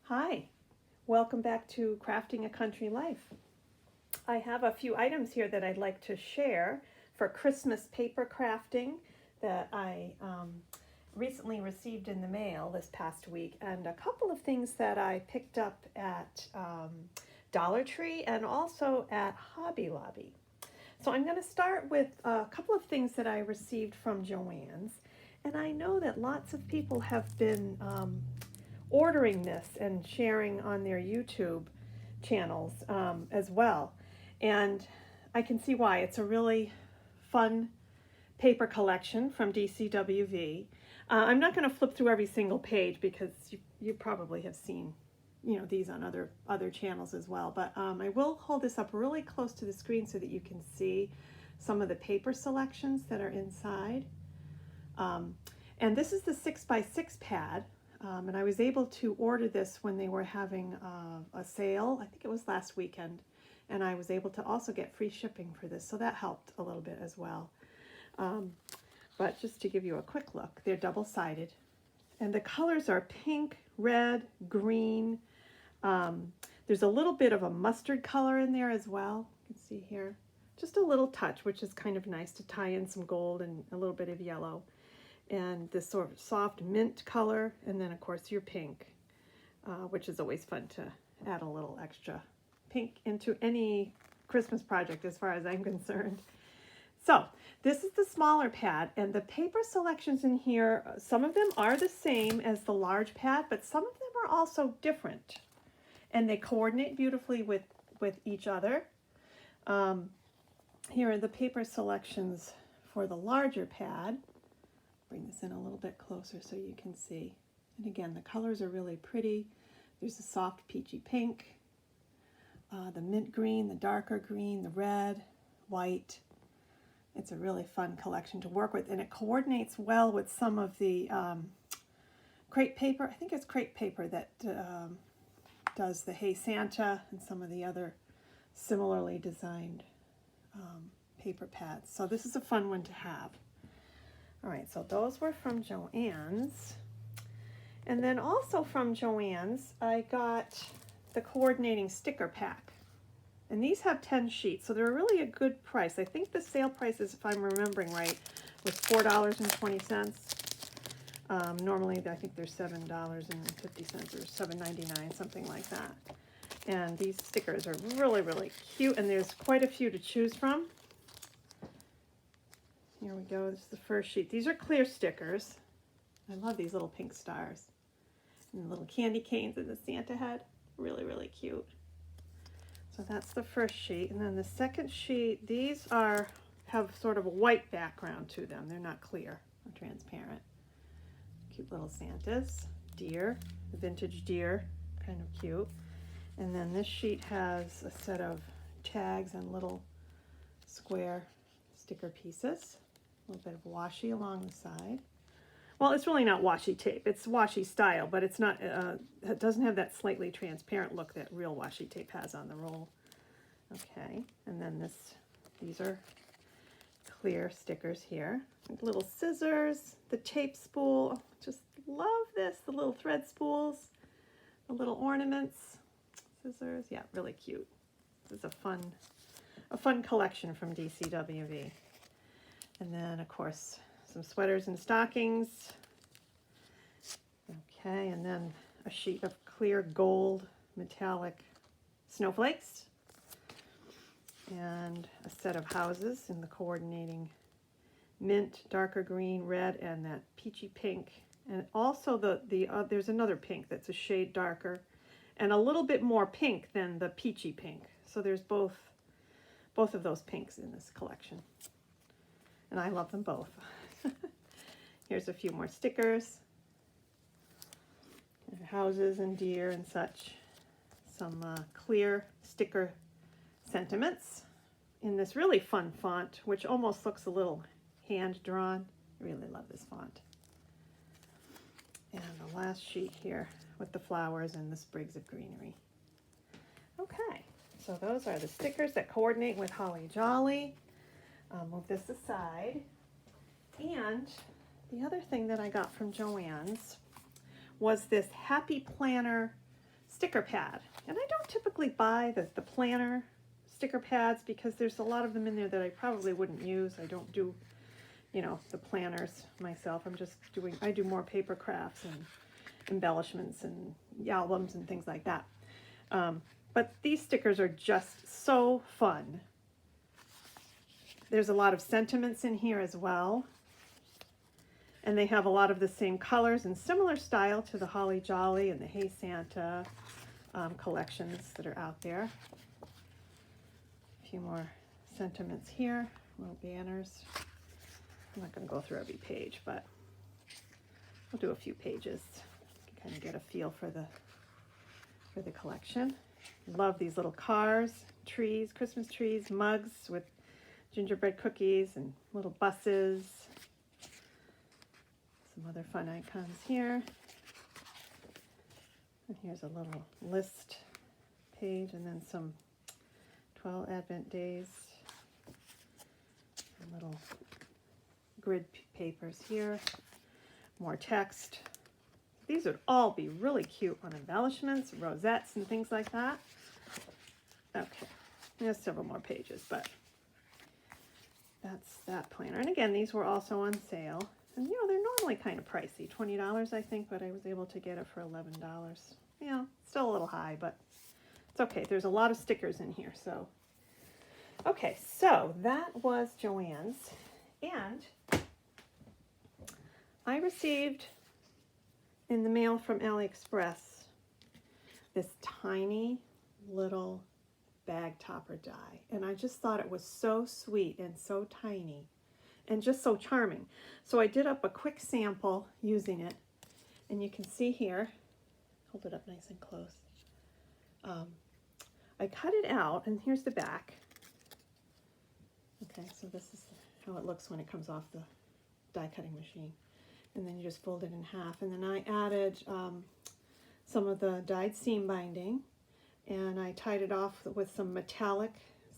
Hi, welcome back to Crafting a Country Life. I have a few items here that I'd like to share for Christmas paper crafting that I recently received in the mail this past week, and a couple of things that I picked up at Dollar Tree and also at Hobby Lobby. So I'm going to start with a couple of things that I received from Joann's, and I know that lots of people have been ordering this and sharing on their YouTube channels as well. And I can see why. It's a really fun paper collection from DCWV. I'm not going to flip through every single page because you probably have seen these on other channels as well. But I will hold this up really close to the screen so that you can see some of the paper selections that are inside. And this is the 6x6 pad. And I was able to order this when they were having a sale. I think it was last weekend. And I was able to also get free shipping for this. So that helped a little bit as well. But just to give you a quick look, they're double-sided. And the colors are pink, red, green. There's a little bit of a mustard color in there as well. You can see here. Just a little touch, which is kind of nice to tie in some gold and a little bit of yellow. And this sort of soft mint color, and then of course your pink, which is always fun to add a little extra pink into any Christmas project as far as I'm concerned. So this is the smaller pad, and the paper selections in here, some of them are the same as the large pad, but some of them are also different, and they coordinate beautifully with each other. Here are the paper selections for the larger pad. Bring this in a little bit closer so you can see. And again, the colors are really pretty. There's a soft peachy pink, the mint green, the darker green, the red, white. It's a really fun collection to work with, and it coordinates well with some of the crepe paper. I think it's crepe paper that does the Hey Santa and some of the other similarly designed paper pads. So this is a fun one to have. All right, so those were from Joann's. And then also from Joann's, I got the coordinating sticker pack. And these have 10 sheets, so they're really a good price. I think the sale price is, if I'm remembering right, was $4.20. Normally, I think they're $7.50 or $7.99, something like that. And these stickers are really, really cute, and there's quite a few to choose from. Here we go, this is the first sheet. These are clear stickers. I love these little pink stars. And the little candy canes in the Santa head. Really, really cute. So that's the first sheet. And then the second sheet, these have sort of a white background to them. They're not clear or transparent. Cute little Santas. Deer, vintage deer, kind of cute. And then this sheet has a set of tags and little square sticker pieces. A little bit of washi along the side. Well, it's really not washi tape. It's washi style, but it's not. It doesn't have that slightly transparent look that real washi tape has on the roll. Okay, and then these are clear stickers here. Little scissors, the tape spool. Oh, just love this. The little thread spools, the little ornaments, scissors. Yeah, really cute. This is a fun collection from DCWV. And then, of course, some sweaters and stockings. Okay, and then a sheet of clear gold metallic snowflakes. And a set of houses in the coordinating mint, darker green, red, and that peachy pink. And also there's another pink that's a shade darker and a little bit more pink than the peachy pink. So there's both of those pinks in this collection. And I love them both. Here's a few more stickers. Houses and deer and such. Some clear sticker sentiments in this really fun font, which almost looks a little hand-drawn. I really love this font. And the last sheet here with the flowers and the sprigs of greenery. Okay, so those are the stickers that coordinate with Holly Jolly. I'll move this aside. And the other thing that I got from Joann's was this Happy Planner sticker pad. And I don't typically buy the planner sticker pads because there's a lot of them in there that I probably wouldn't use. I don't do, the planners myself. I do more paper crafts and embellishments and albums and things like that. But these stickers are just so fun. There's a lot of sentiments in here as well. And they have a lot of the same colors and similar style to the Holly Jolly and the Hey Santa collections that are out there. A few more sentiments here, little banners. I'm not going to go through every page, but we'll do a few pages to kind of get a feel for the collection. Love these little cars, trees, Christmas trees, mugs with gingerbread cookies and little buses. Some other fun icons here. And here's a little list page and then some 12 Advent days. And little grid papers here. More text. These would all be really cute on embellishments, rosettes, and things like that. Okay, there's several more pages, but that's that planner. And again, these were also on sale. And they're normally kind of pricey, $20 I think, but I was able to get it for $11. Still a little high, but it's okay. There's a lot of stickers in here, so. Okay, so that was Joann's, and I received in the mail from AliExpress this tiny little bag topper die, and I just thought it was so sweet and so tiny and just so charming. So I did up a quick sample using it, and you can see here, hold it up nice and close. I cut it out, and here's the back. Okay, so this is how it looks when it comes off the die cutting machine. And then you just fold it in half. And then I added some of the dyed seam binding, and I tied it off with some metallic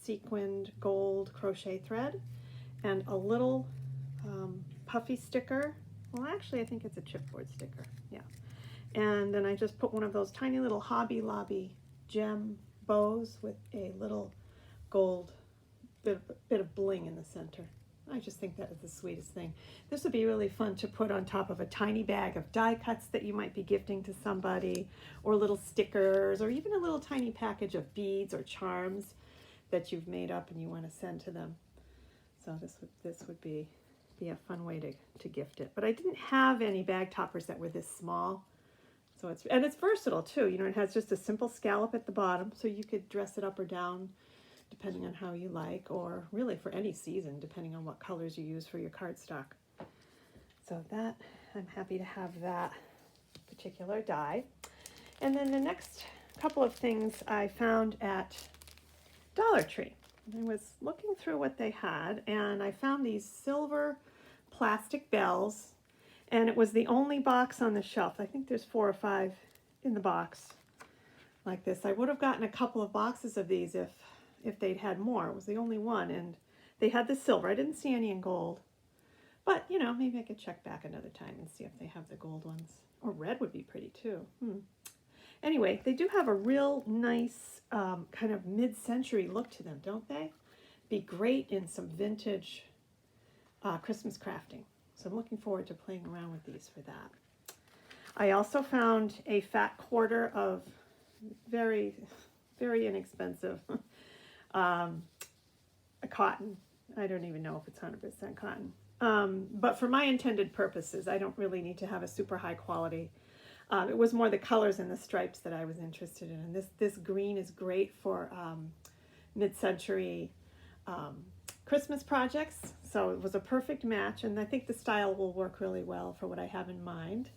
sequined gold crochet thread and a little puffy sticker. Well, actually, I think it's a chipboard sticker. Yeah. And then I just put one of those tiny little Hobby Lobby gem bows with a little gold bit of bling in the center. I just think that is the sweetest thing. This would be really fun to put on top of a tiny bag of die cuts that you might be gifting to somebody, or little stickers, or even a little tiny package of beads or charms that you've made up and you want to send to them. So this would be a fun way to gift it. But I didn't have any bag toppers that were this small. So it's versatile too. It has just a simple scallop at the bottom, so you could dress it up or down depending on how you like, or really for any season, depending on what colors you use for your cardstock. So I'm happy to have that particular die. And then the next couple of things I found at Dollar Tree. I was looking through what they had, and I found these silver plastic bells, and it was the only box on the shelf. I think there's 4 or 5 in the box like this. I would have gotten a couple of boxes of these if they'd had more. It was the only one, and they had the silver. I didn't see any in gold, but maybe I could check back another time and see if they have the gold ones. Or red would be pretty too. Anyway, they do have a real nice kind of mid-century look to them, don't they? Be great in some vintage Christmas crafting. So I'm looking forward to playing around with these for that. I also found a fat quarter of very, very inexpensive a cotton. I don't even know if it's 100% cotton. But for my intended purposes, I don't really need to have a super high quality. It was more the colors and the stripes that I was interested in. And this green is great for mid-century Christmas projects. So it was a perfect match, and I think the style will work really well for what I have in mind.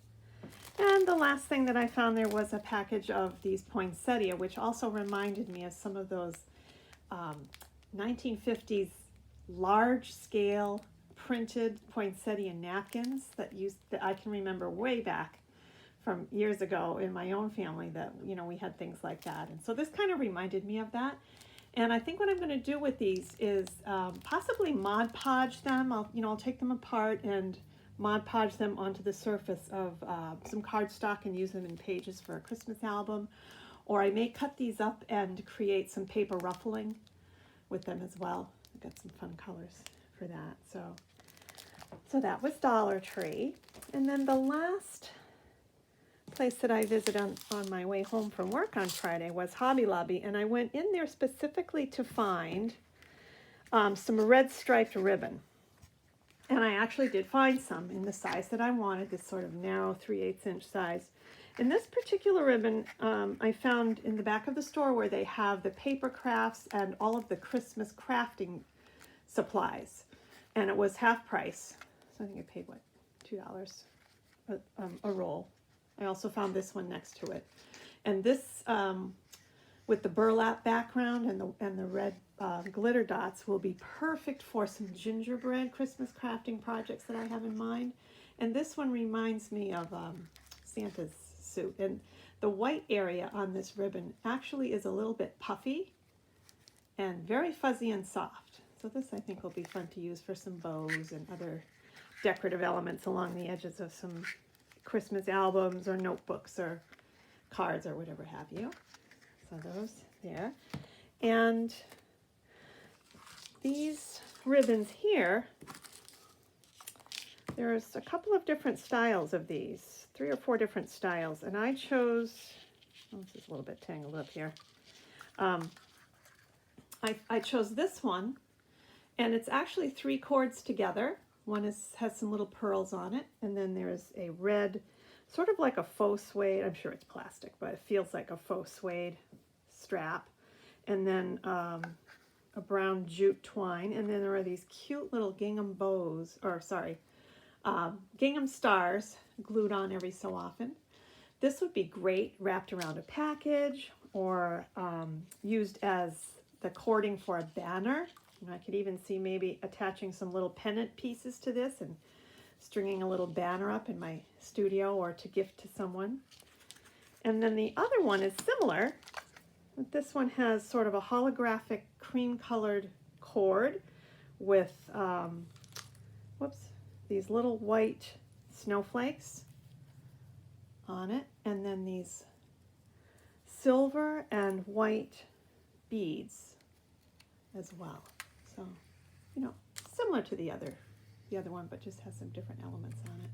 And the last thing that I found there was a package of these poinsettia, which also reminded me of some of those 1950s large-scale printed poinsettia napkins that I can remember way back from years ago in my own family, that we had things like that. And so this kind of reminded me of that. And I think what I'm going to do with these is possibly Mod Podge them. I'll take them apart and Mod Podge them onto the surface of some cardstock and use them in pages for a Christmas album. Or I may cut these up and create some paper ruffling with them as well. I've got some fun colors for that. So that was Dollar Tree. And then the last place that I visited on my way home from work on Friday was Hobby Lobby, and I went in there specifically to find some red striped ribbon. And I actually did find some in the size that I wanted, this sort of narrow 3/8 inch size. And this particular ribbon I found in the back of the store where they have the paper crafts and all of the Christmas crafting supplies. And it was half price. So I think I paid, what, $2 a roll. I also found this one next to it. And this, with the burlap background and the red glitter dots, will be perfect for some gingerbread Christmas crafting projects that I have in mind. And this one reminds me of Santa's suit. And the white area on this ribbon actually is a little bit puffy and very fuzzy and soft. So this, I think, will be fun to use for some bows and other decorative elements along the edges of some Christmas albums or notebooks or cards or whatever have you. So those there. And these ribbons here, there's a couple of different styles of these, 3 or 4 different styles, and I chose, oh, this is a little bit tangled up here. I chose this one, and it's actually 3 cords together. One has some little pearls on it, and then there's a red, sort of like a faux suede, I'm sure it's plastic, but it feels like a faux suede strap, and then a brown jute twine, and then there are these cute little gingham bows, or sorry, gingham stars glued on every so often. This would be great wrapped around a package or used as the cording for a banner. And I could even see maybe attaching some little pennant pieces to this and stringing a little banner up in my studio or to gift to someone. And then the other one is similar. This one has sort of a holographic cream-colored cord with, these little white snowflakes on it, and then these silver and white beads as well. So, you know, similar to the other one, but just has some different elements on it.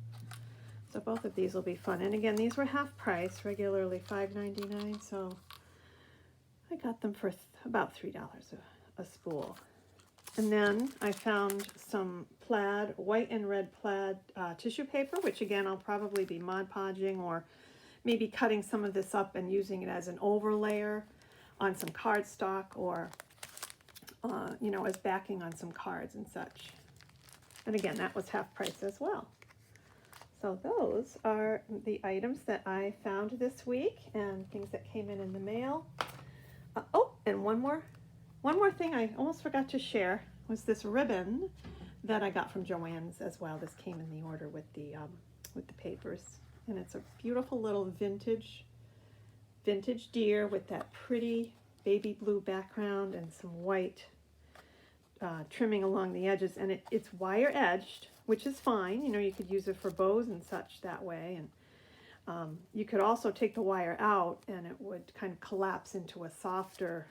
So both of these will be fun. And again, these were half price, regularly $5.99, so I got them for about $3 a spool. And then I found some plaid, white and red plaid tissue paper, which again, I'll probably be Mod Podging or maybe cutting some of this up and using it as an overlayer on some cardstock or, you know, as backing on some cards and such. And again, that was half price as well. So those are the items that I found this week and things that came in the mail. Oh, and one more thing I almost forgot to share was this ribbon that I got from Joann's as well. This came in the order with the papers, and it's a beautiful little vintage deer with that pretty baby blue background and some white trimming along the edges, and it's wire edged, which is fine. You know, you could use it for bows and such that way, and you could also take the wire out and it would kind of collapse into a softer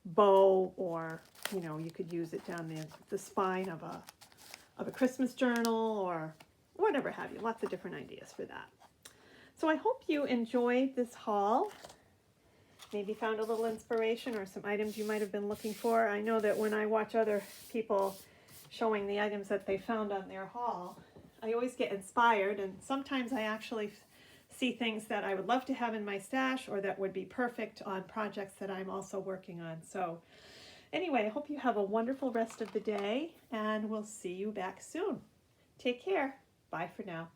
bow, or you know, you could use it down the spine of a Christmas journal or whatever have you. Lots of different ideas for that. So I hope you enjoyed this haul. Maybe found a little inspiration or some items you might have been looking for. I know that when I watch other people showing the items that they found on their haul, I always get inspired, and sometimes I actually see things that I would love to have in my stash or that would be perfect on projects that I'm also working on. So anyway, I hope you have a wonderful rest of the day, and we'll see you back soon. Take care. Bye for now.